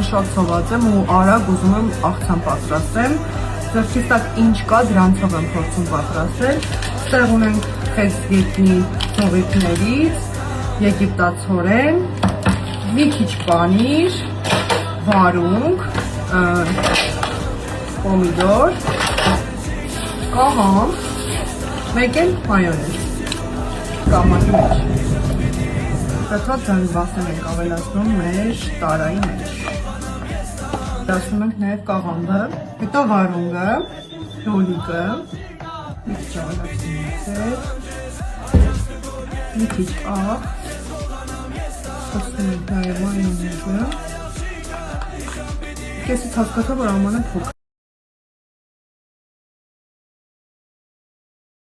շատ ցաված եմ ու արագ ուզում եմ աղցան պատրաստեմ։ Ձեռքից տակ ինչ կա, դրանցով եմ փորձում պատրաստել։ Ստեղ ունենք խեցգետնի ծովիկներից, եգիպտացորեն, մի քիչ պանիր, վարունգ, պոմիդոր, կաղամ, մեկ էլ մայոնեզ, կամակի մեջ։ Պետքա ձանվասեն ենք ավելացնում մեր տարայի մեջ։ Դասում ենք նաև կաղամբը, հետո վարունգը, լոլիկը, մի քիչ ավելացնում մի քիչ աղ, ստացում ենք նաև մայոնեզը, կեսից հասկացա, որ աման է փոքր։